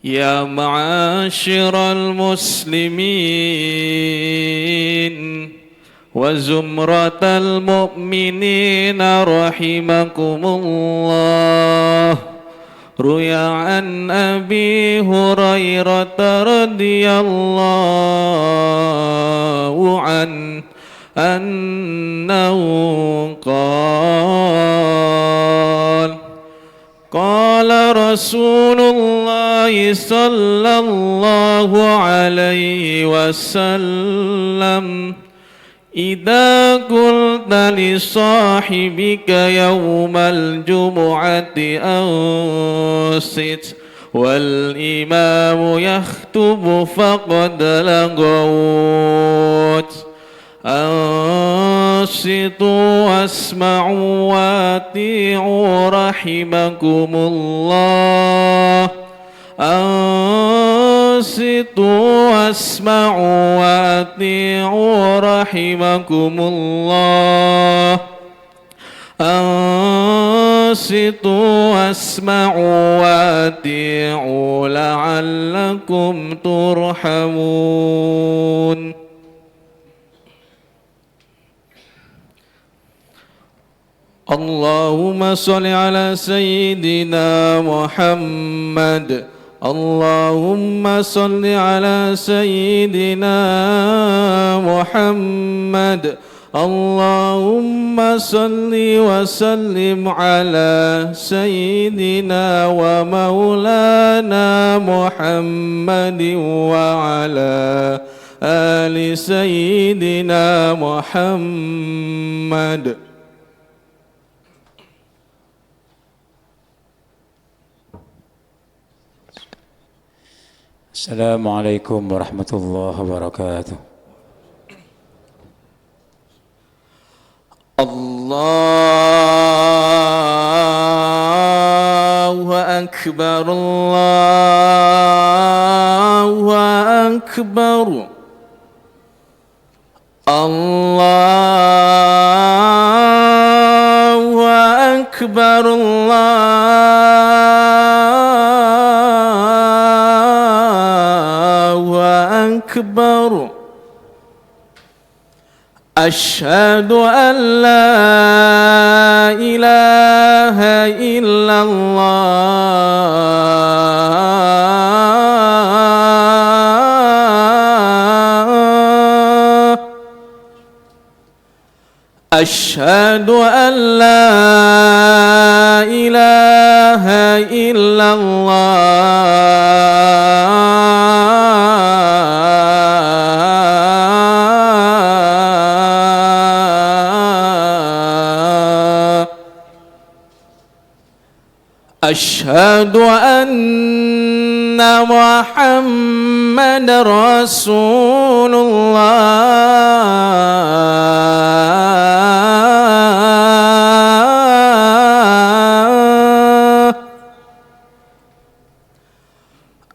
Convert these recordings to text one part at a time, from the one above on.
يا معاشر المسلمين وزمرة المؤمنين رحمكم الله. روي عن أبي هريرة رضي الله عنه أنه قال رسول الله صلى الله عليه وسلم: إذا قلت لصاحبك يوم الجمعة أنصت والإمام يخطب فقد لغوت. أنصتوا واسمعوا وأطيعوا رحمكم الله. أنصتوا واسمعوا وأطيعوا رحمكم الله. أنصتوا واسمعوا وأطيعوا لعلكم ترحمون. اللهم صل على سيدنا محمد. اللهم صل على سيدنا محمد. اللهم صل وسلم على سيدنا ومولانا محمد وعلى آل سيدنا محمد. السلام عليكم ورحمة الله وبركاته. الله أكبر الله أكبر الله أكبر أكبر. أشهد أن لا إله إلا الله. أشهد أن لا إله إلا الله. أشهد أن محمد رسول الله.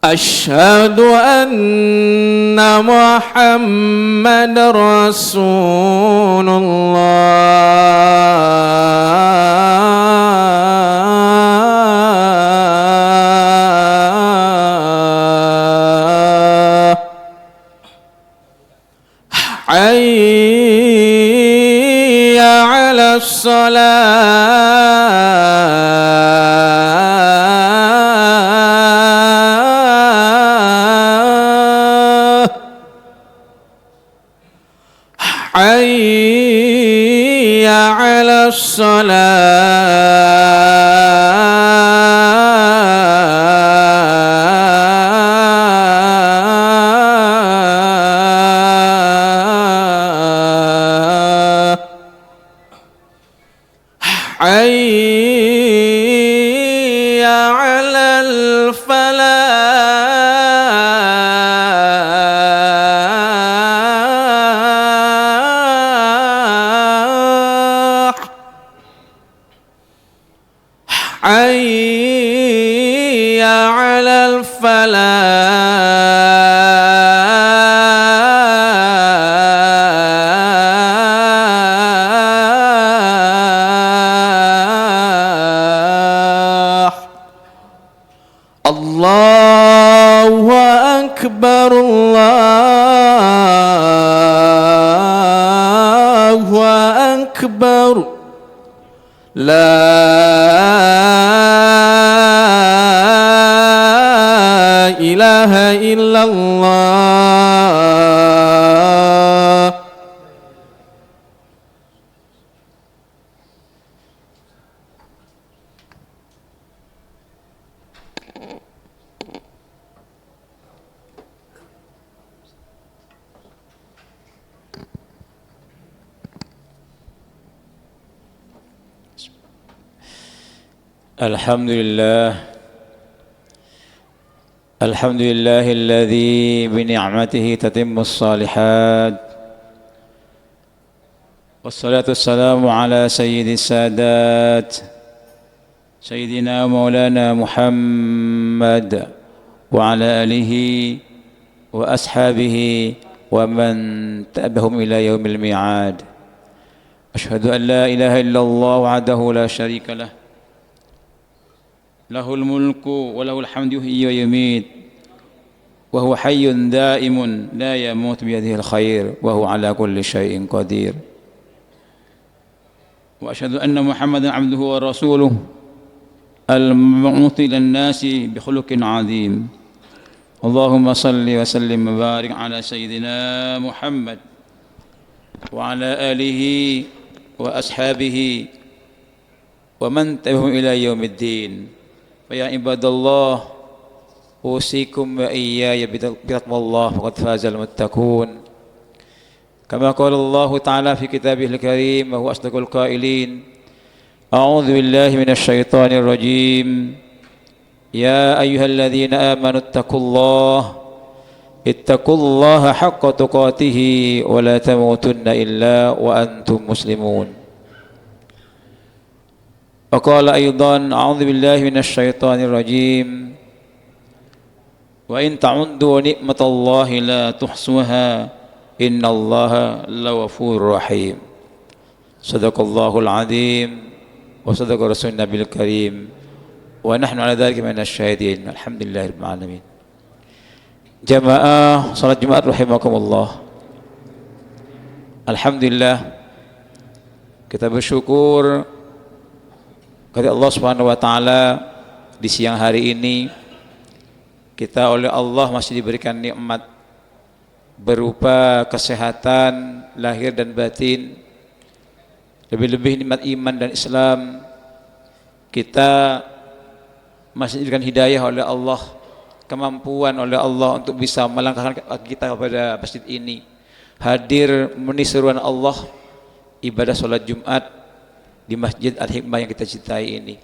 أشهد أن محمد رسول الله. حي على الصلاة. حي على الصلاة. حي على الفلاح. حي على الفلاح. الله الله أكبر الله أكبر لا إله إلا الله. الحمد لله الذي بنعمته تتم الصالحات، والصلاة والسلام على سيد السادات سيدنا مولانا محمد وعلى آله وأصحابه ومن تبعهم إلى يوم الميعاد. أشهد أن لا إله إلا الله وحده لا شريك له، له الملك وله الحمد يحيي ويميت، وهو حي دائم لا يموت بيده الخير وهو على كل شيء قدير. وأشهد أن محمدا عبده ورسوله المبعوث إلى الناس بخلق عظيم. اللهم صل وسلم وبارك على سيدنا محمد وعلى آله وأصحابه ومن تبعهم إلى يوم الدين. فيا عباد الله، أوصيكم وإياي بتقوى الله فقد فاز المتقون. كما قال الله تعالى في كتابه الكريم وهو أصدق القائلين: أعوذ بالله من الشيطان الرجيم. يا أيها الذين آمنوا اتقوا الله حق تقاته ولا تموتن إلا وأنتم مسلمون. وقال أيضا: أعوذ بالله من الشيطان الرجيم. وإن تعدوا نعمة الله لا تحصوها إن الله لغفور رحيم. صدق الله العظيم وصدق رسول النبي الكريم ونحن على ذلك من الشاهدين. الحمد لله رب العالمين. Jamaah salat Jumat rahimakumullah. Alhamdulillah, kita bersyukur kepada Allah Subhanahu wa taala di siang hari ini kita oleh Allah masih diberikan nikmat berupa kesehatan lahir dan batin, lebih-lebih nikmat iman dan Islam. Kita masih diberikan hidayah oleh Allah, kemampuan oleh Allah untuk bisa melangkahkan kaki kita kepada masjid ini, hadir memenuhi seruan Allah ibadah sholat Jumat di Masjid Al-Hikmah yang kita cintai ini.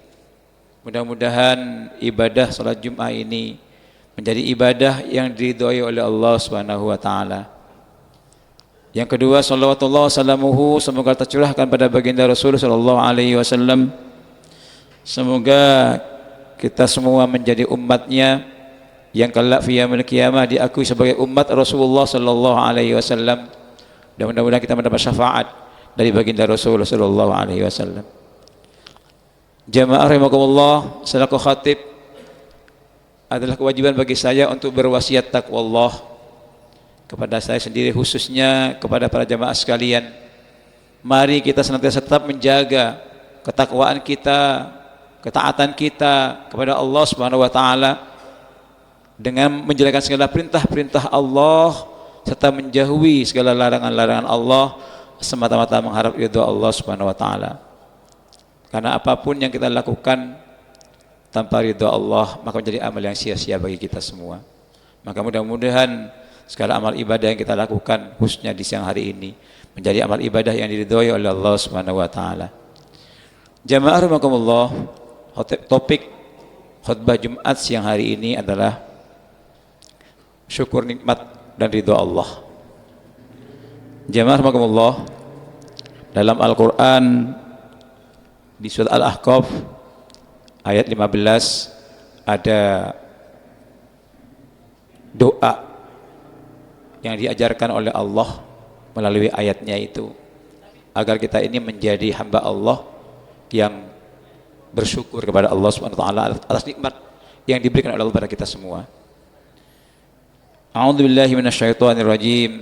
Mudah-mudahan ibadah sholat Jumat ini menjadi ibadah yang diridhoi oleh Allah Subhanahu wa taala. Yang kedua, salawatullah salamuhu semoga tercurahkan pada baginda Rasul sallallahu alaihi wasallam. Semoga kita semua menjadi umatnya yang kelak fi yaumil qiyamah diakui sebagai umat Rasulullah sallallahu alaihi wasallam, dan mudah-mudahan kita mendapat syafaat dari baginda Rasul sallallahu alaihi wasallam. Jamaah rahimakumullah, selaku khatib adalah kewajiban bagi saya untuk berwasiat taqwallah kepada saya sendiri, khususnya kepada para jamaah sekalian. Mari kita senantiasa tetap menjaga ketakwaan kita, ketaatan kita kepada Allah Subhanahu wa taala dengan menjalankan segala perintah-perintah Allah serta menjauhi segala larangan-larangan Allah semata-mata mengharap ridha Allah Subhanahu wa taala. Karena apapun yang kita lakukan tanpa ridha Allah maka menjadi amal yang sia-sia bagi kita semua. Maka mudah-mudahan segala amal ibadah yang kita lakukan khususnya di siang hari ini menjadi amal ibadah yang diridhoi oleh Allah Subhanahu wa taala. Jamaah rahimakumullah, topik khutbah Jumat siang hari ini adalah syukur nikmat dan ridha Allah. Jamaah rahimakumullah, dalam Al-Quran di surat Al-Ahqaf ayat 15 ada doa yang diajarkan oleh Allah melalui ayatnya itu agar kita ini menjadi hamba Allah yang bersyukur kepada Allah Subhanahu wa taala atas nikmat yang diberikan oleh Allah kepada kita semua. A'udzubillahi minasyaitonirrajim.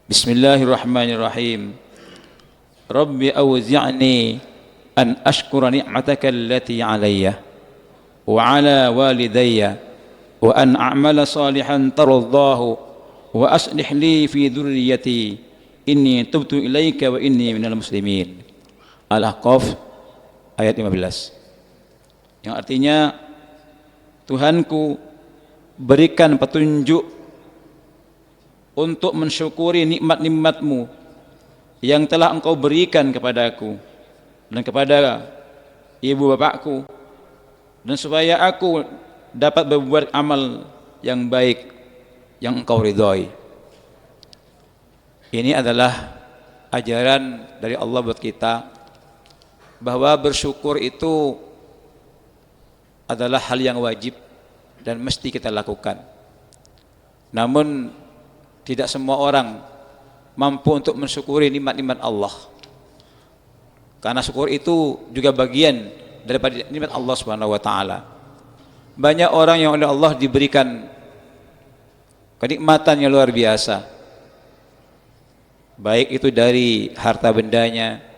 Bismillahirrahmanirrahim. Rabbi awzi'ni an ashkura ni'mataka allati 'alayya wa 'ala walidayya wa an a'mala salihan tardahu wa aslih li fi dhurriyyati inni tubtu ilaika wa inni minal muslimin. Al-Ahqaf ayat 15, yang artinya, Tuhanku, berikan petunjuk untuk mensyukuri nikmat-nikmat-Mu yang telah Engkau berikan kepadaku dan kepada ibu bapakku, dan supaya aku dapat berbuat amal yang baik yang Engkau ridhoi. Ini adalah ajaran dari Allah buat kita, bahwa bersyukur itu adalah hal yang wajib dan mesti kita lakukan. Namun tidak semua orang mampu untuk mensyukuri nikmat-nikmat Allah, karena syukur itu juga bagian daripada nikmat Allah Subhanahu wa taala. Banyak orang yang oleh Allah diberikan kenikmatan yang luar biasa, baik itu dari harta bendanya,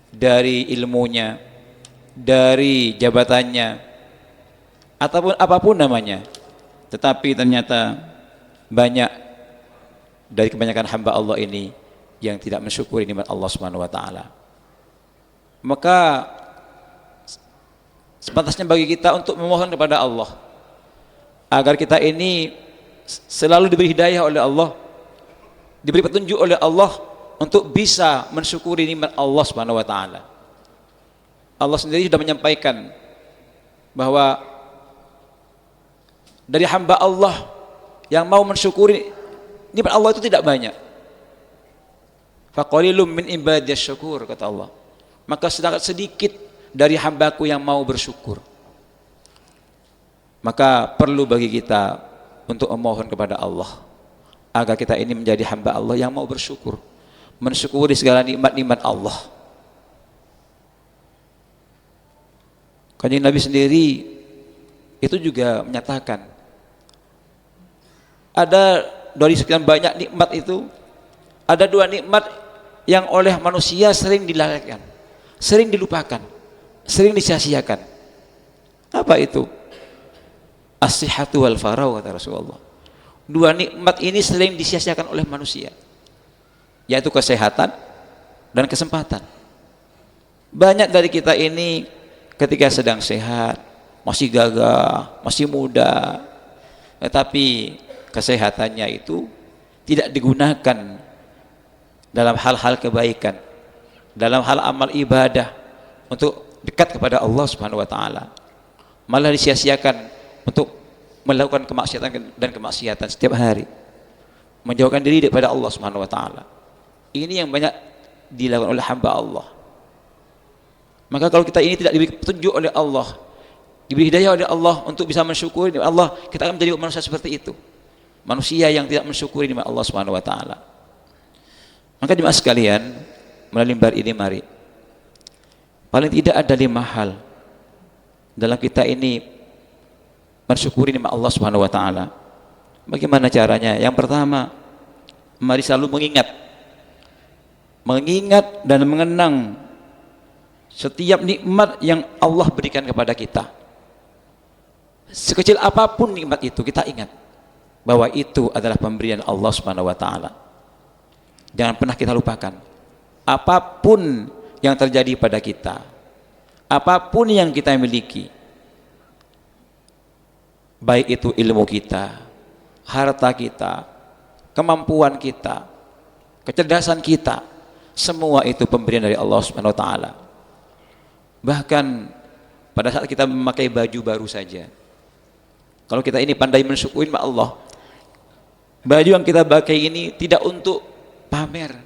dari ilmunya, dari jabatannya, ataupun apapun namanya. Tetapi ternyata banyak dari kebanyakan hamba Allah ini yang tidak mensyukuri nikmat Allah Subhanahu wa taala. Maka sepantasnya bagi kita untuk memohon kepada Allah agar kita ini selalu diberi hidayah oleh Allah, diberi petunjuk oleh Allah untuk bisa mensyukuri nikmat Allah Subhanahu wa taala. Allah sendiri sudah menyampaikan bahwa dari hamba Allah yang mau mensyukuri nikmat Allah itu tidak banyak. Faqalilum min ibadiyas syakur, kata Allah. Maka sangat sedikit dari hambaku yang mau bersyukur. Maka perlu bagi kita untuk memohon kepada Allah agar kita ini menjadi hamba Allah yang mau bersyukur, mensyukuri segala nikmat-nikmat Allah. Kanjeng Nabi sendiri itu juga menyatakan, ada dari sekian banyak nikmat itu, ada dua nikmat yang oleh manusia sering dilalaikan, sering dilupakan, sering disia-siakan. Apa itu? As-sihhatu wal faragh, kata Rasulullah. Dua nikmat ini sering disia-siakan oleh manusia, yaitu kesehatan dan kesempatan. Banyak dari kita ini ketika sedang sehat, masih gagah, masih muda, tetapi kesehatannya itu tidak digunakan dalam hal-hal kebaikan, dalam hal amal ibadah untuk dekat kepada Allah Subhanahu wa taala. Malah disia-siakan untuk melakukan kemaksiatan dan kemaksiatan setiap hari, menjauhkan diri daripada Allah Subhanahu wa taala. Ini yang banyak dilakukan oleh hamba Allah. Maka kalau kita ini tidak diberi petunjuk oleh Allah, diberi hidayah oleh Allah untuk bisa mensyukuri nikmat Allah, kita akan menjadi manusia seperti itu, manusia yang tidak mensyukuri nikmat Allah Subhanahu wa taala. Maka jemaah sekalian, melalui mimbar ini mari paling tidak ada 5 hal dalam kita ini mensyukuri nikmat Allah Subhanahu wa taala. Bagaimana caranya? Yang pertama, mari selalu mengingat dan mengenang setiap nikmat yang Allah berikan kepada kita. Sekecil apapun nikmat itu, kita ingat bahwa itu adalah pemberian Allah Subhanahu wa taala. Jangan pernah kita lupakan. Apapun yang terjadi pada kita, apapun yang kita miliki, baik itu ilmu kita, harta kita, kemampuan kita, kecerdasan kita, semua itu pemberian dari Allah Subhanahu wa taala. Bahkan pada saat kita memakai baju baru saja, kalau kita ini pandai mensyukuri nikmat Allah, baju yang kita pakai ini tidak untuk pamer,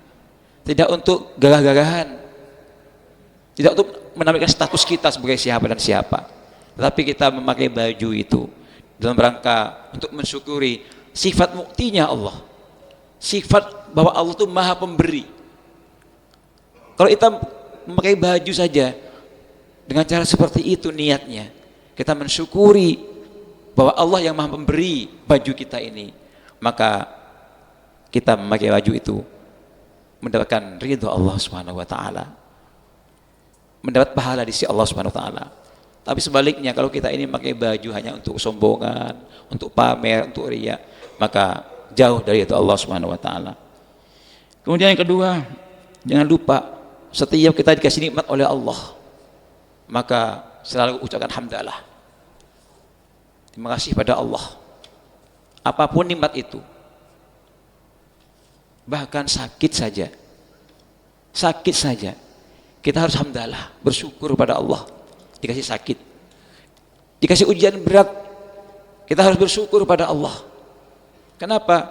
tidak untuk gagah-gagahan, tidak untuk menampilkan status kita sebagai siapa dan siapa, tetapi kita memakai baju itu dalam rangka untuk mensyukuri sifat muktinya Allah, sifat bahwa Allah itu maha pemberi. Kalau kita memakai baju saja dengan cara seperti itu niatnya, kita mensyukuri bahwa Allah yang Maha memberi baju kita ini, maka kita memakai baju itu mendapatkan ridho Allah Subhanahu wa taala, mendapat pahala di sisi Allah Subhanahu wa taala. Tapi sebaliknya, kalau kita ini memakai baju hanya untuk sombongan, untuk pamer, untuk riya, maka jauh dari itu Allah Subhanahu wa taala. Kemudian yang kedua, jangan lupa setiap kita dikasih nikmat oleh Allah, maka selalu ucapkan hamdalah. Terima kasih pada Allah. Apapun nikmat itu, bahkan sakit saja, kita harus hamdalah, bersyukur pada Allah. Dikasih sakit, dikasih ujian berat, kita harus bersyukur pada Allah. Kenapa?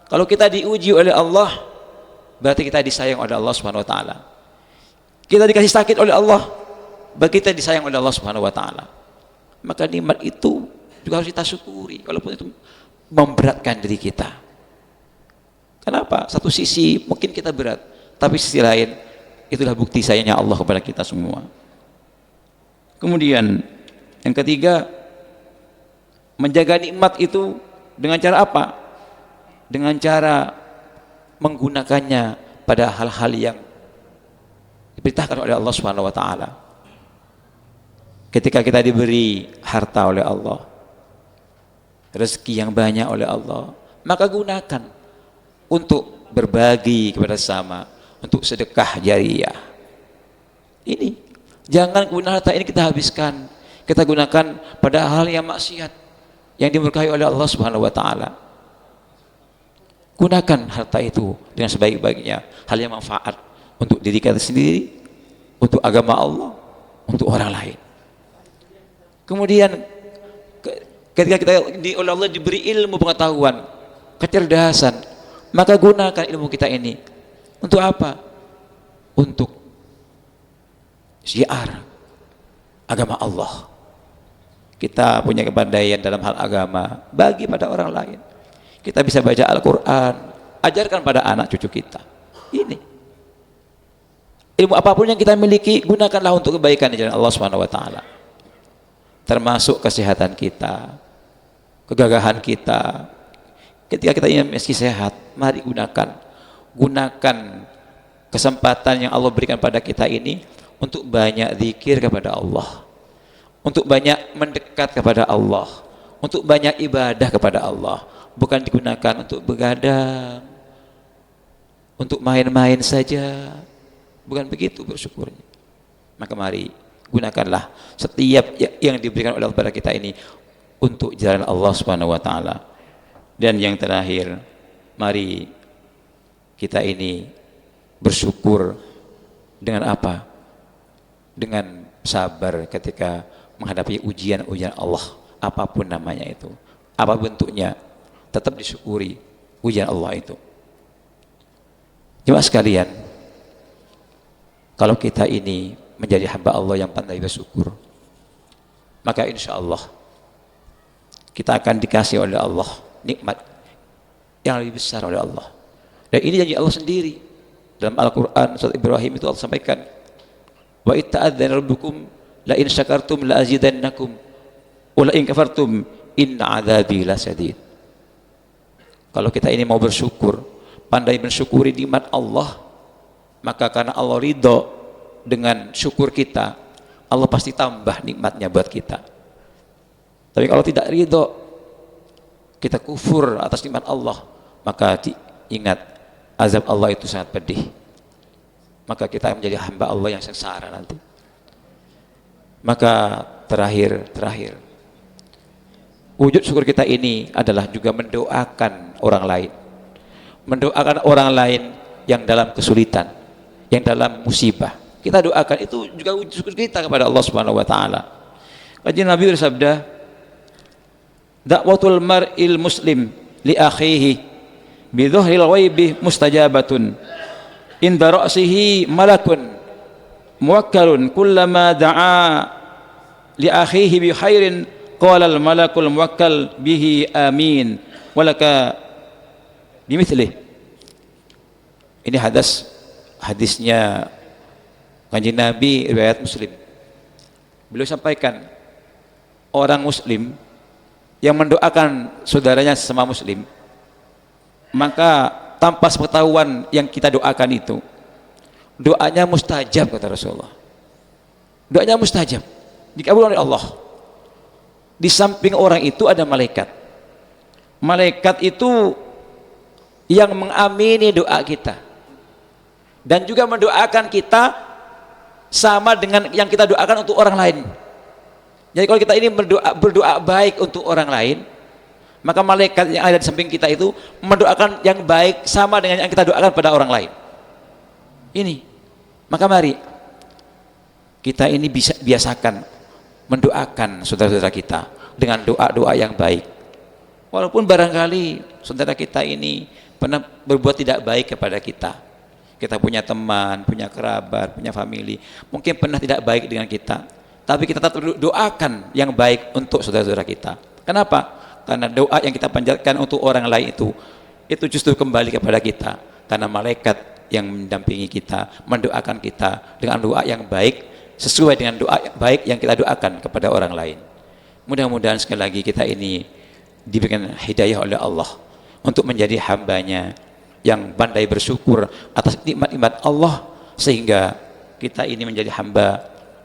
Kalau kita diuji oleh Allah, berarti kita disayang oleh Allah Subhanahu wa taala. Kita dikasih sakit oleh Allah, berarti kita disayang oleh Allah Subhanahu wa taala. Maka nikmat itu juga harus kita syukuri, walaupun itu memberatkan diri kita. Kenapa? Satu sisi mungkin kita berat, tapi sisi lain itulah bukti sayangnya Allah kepada kita semua. Kemudian yang ketiga, menjaga nikmat itu dengan cara apa? Dengan cara menggunakannya pada hal-hal yang diperintahkan oleh Allah Subhanahu wa taala. Ketika kita diberi harta oleh Allah, rezeki yang banyak oleh Allah, maka gunakan untuk berbagi kepada sesama, untuk sedekah jariyah. Ini jangan guna harta ini kita habiskan, kita gunakan pada hal yang maksiat yang dimurkai oleh Allah Subhanahu wa taala. Gunakan harta itu dengan sebaik-baiknya, hal yang manfaat untuk diri kita sendiri, untuk agama Allah, untuk orang lain. Kemudian ketika kita oleh Allah diberi ilmu pengetahuan, kecerdasan, maka gunakan ilmu kita ini untuk apa? Untuk syiar agama Allah. Kita punya kepandaian dalam hal agama, bagi pada orang lain. Kita bisa baca Al-Quran, ajarkan pada anak cucu kita. Ini ilmu apapun yang kita miliki, gunakanlah untuk kebaikan di jalan Allah Subhanahu wa taala. Termasuk kesehatan kita, kegagahan kita. Ketika kita ingin meski sehat, mari gunakan kesempatan yang Allah berikan pada kita ini untuk banyak zikir kepada Allah, untuk banyak mendekat kepada Allah, untuk banyak ibadah kepada Allah. Bukan digunakan untuk begadang, untuk main-main saja, bukan begitu bersyukurnya. Maka mari gunakanlah setiap yang diberikan oleh Allah kepada kita ini untuk jalan Allah Subhanahu wa taala. Dan yang terakhir, mari kita ini bersyukur dengan apa? Dengan sabar ketika menghadapi ujian-ujian Allah, apapun namanya itu, apa bentuknya, tetap disyukuri ujian Allah itu. Jemaah sekalian, kalau kita ini menjadi hamba Allah yang pandai bersyukur, maka insya Allah kita akan dikasih oleh Allah nikmat yang lebih besar oleh Allah. Dan ini janji Allah sendiri dalam Al-Quran surat Ibrahim, itu Allah sampaikan, wa itta'adzana rabbukum la in syakartum la azidannakum wa la in kafartum inna adzabi lasyadid. Kalau kita ini mau bersyukur, pandai mensyukuri nikmat Allah, maka karena Allah ridho dengan syukur kita, Allah pasti tambah nikmatnya buat kita. Tapi kalau tidak ridho, kita kufur atas nikmat Allah, maka ingat azab Allah itu sangat pedih. Maka kita menjadi hamba Allah yang sengsara nanti. Maka terakhir wujud syukur kita ini adalah juga mendoakan orang lain, mendoakan orang lain yang dalam kesulitan, yang dalam musibah. Kita doakan, itu juga wujud syukur kita kepada Allah Subhanahu wa taala. Kajian Nabi bersabda, da'watul mar'il muslim li akhihi bi dhuhril ghaibi mustajabatun inda ra'sihi malakun muwakkalun kullama da'a li akhihi bi khairin qala al malakul muwakkal bihi amin walaka bimithlih. Ini hadisnya Kanjeng Nabi riwayat Muslim. Beliau sampaikan, orang muslim yang mendoakan saudaranya sesama muslim, maka tanpa sepengetahuan yang kita doakan itu, doanya mustajab kata Rasulullah. Doanya mustajab, dikabul oleh Allah. Di samping orang itu ada malaikat. Malaikat itu yang mengamini doa kita dan juga mendoakan kita sama dengan yang kita doakan untuk orang lain. Jadi kalau kita ini berdoa baik untuk orang lain, maka malaikat yang ada di samping kita itu mendoakan yang baik sama dengan yang kita doakan pada orang lain. Ini, maka mari kita ini bisa biasakan mendoakan saudara-saudara kita dengan doa-doa yang baik. Walaupun barangkali saudara kita ini pernah berbuat tidak baik kepada kita. Kita punya teman, punya kerabat, punya family, mungkin pernah tidak baik dengan kita. Tapi kita tetap doakan yang baik untuk saudara-saudara kita. Kenapa? Karena doa yang kita panjatkan untuk orang lain itu justru kembali kepada kita. Karena malaikat yang mendampingi kita, mendoakan kita dengan doa yang baik, sesuai dengan doa baik yang kita doakan kepada orang lain. Mudah-mudahan sekali lagi kita ini diberikan hidayah oleh Allah untuk menjadi hambanya yang pandai bersyukur atas nikmat-nikmat Allah, sehingga kita ini menjadi hamba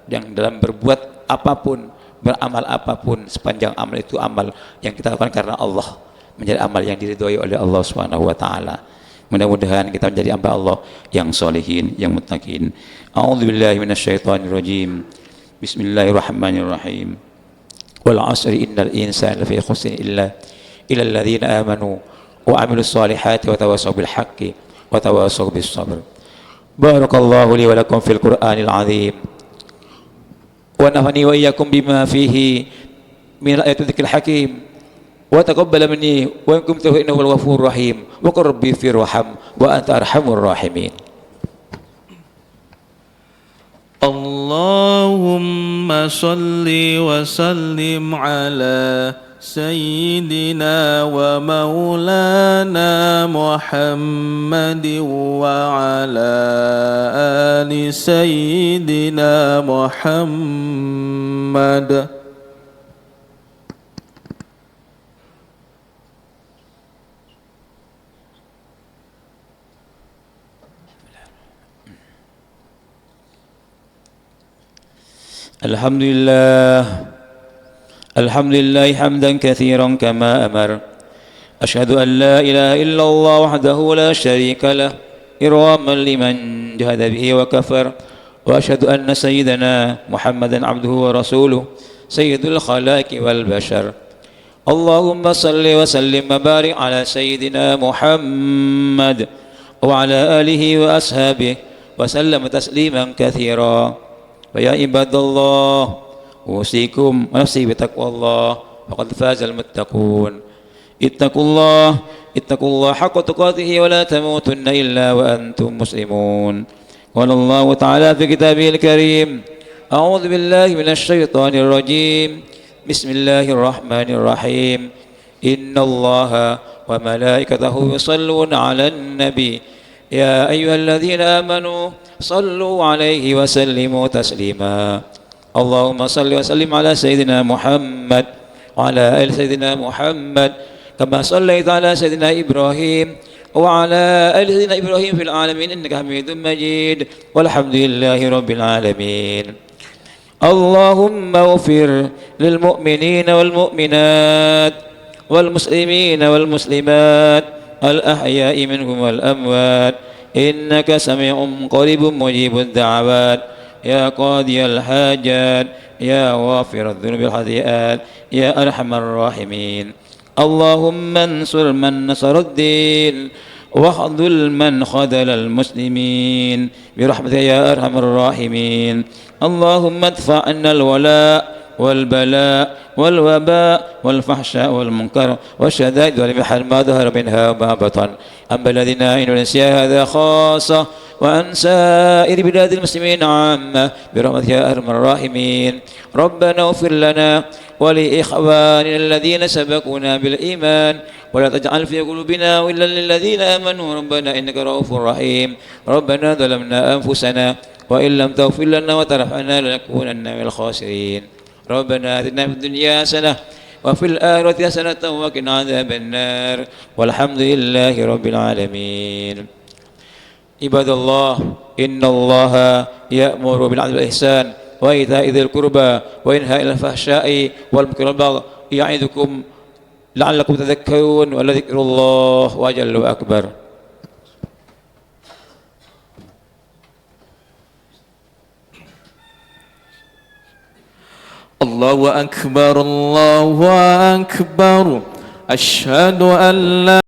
yang dalam berbuat apapun, beramal apapun, sepanjang amal itu amal yang kita lakukan karena Allah, menjadi amal yang diridhoi oleh Allah Subhanahu wa taala. Mudah-mudahan kita menjadi hamba Allah yang solehin, yang muttaqin. A'udzubillahi minasyaitonirrajim. Bismillahirrahmanirrahim. Wal 'asri innal insana lafi khusrin illa alladziina aamanu wa 'amilus solihati wa tawassaw bil haqqi wa tawassaw bis sabr. Barakallahu li wa lakum fil Qur'anil 'azim. Wa nafa'ani wa iyyakum bima fihi min al-ayati dzikril hakim. Wa taqabbal minni wa in kuntu innahu al-ghafurur rahim wa qur rabbi firham wa anta arhamur rahimin. Allahumma salli wa sallim ala sayyidina wa maulana Muhammadin wa ala ali sayyidina Muhammad. الحمد لله حمدا كثيرا كما أمر. أشهد أن لا إله إلا الله وحده لا شريك له إرغاما لمن جهد به وكفر. وأشهد أن سيدنا محمدا عبده ورسوله سيد الخلائق والبشر. اللهم صل وسلم وبارك على سيدنا محمد وعلى آله وأصحابه وسلم تسليما كثيرا. ويا عباد الله أوصيكم ونفسي بتقوى الله فقد فاز المتقون. اتقوا الله حق تقاته ولا تموتن إلا وأنتم مسلمون. قال الله تعالى في كتابه الكريم: أعوذ بالله من الشيطان الرجيم. بسم الله الرحمن الرحيم. إن الله وملائكته يصلون على النبي يا أيها الذين آمنوا صلوا عليه وسلموا تسليما. اللهم صل وسلم على سيدنا محمد وعلى آل سيدنا محمد كما صليت على سيدنا إبراهيم وعلى آل سيدنا إبراهيم في العالمين إنك حميد مجيد والحمد لله رب العالمين. اللهم اغفر للمؤمنين والمؤمنات والمسلمين والمسلمات الأحياء منهم والأموات إنك سميع قريب مجيب الدعوات. يا قاضي الحاجات يا غافر الذنوب والخطيئات يا أرحم الراحمين. اللهم انصر من نصر الدين واخذل من خذل المسلمين برحمتك يا أرحم الراحمين. اللهم ادفع عنا الولاء والبلاء والوباء والفحشاء والمنكر والشدائد والمحن ما ظهر منها وما بطن. أما الذين إندونيسيا هذا خاصة وعن سائر بلاد المسلمين عامة برحمتك يا أرحم الراحمين. ربنا اغفر لنا ولإخواننا الذين سبقونا بالإيمان ولا تجعل في قلوبنا غلا للذين آمنوا ربنا إنك رؤوف رحيم. ربنا ظلمنا أنفسنا وإن لم تغفر لنا وترحمنا لنكونن من الخاسرين. ربنا آتنا في الدنيا حسنة وفي الآخرة حسنة وقنا عذاب النار والحمد لله رب العالمين. عباد الله إن الله يأمر بالعدل والإحسان وإيتاء ذي القربى وينهى عن الفحشاء والمنكر والبغي يعظكم لعلكم تذكرون ولذكر الله أجل وأكبر. الله أكبر الله أكبر أشهد أن لا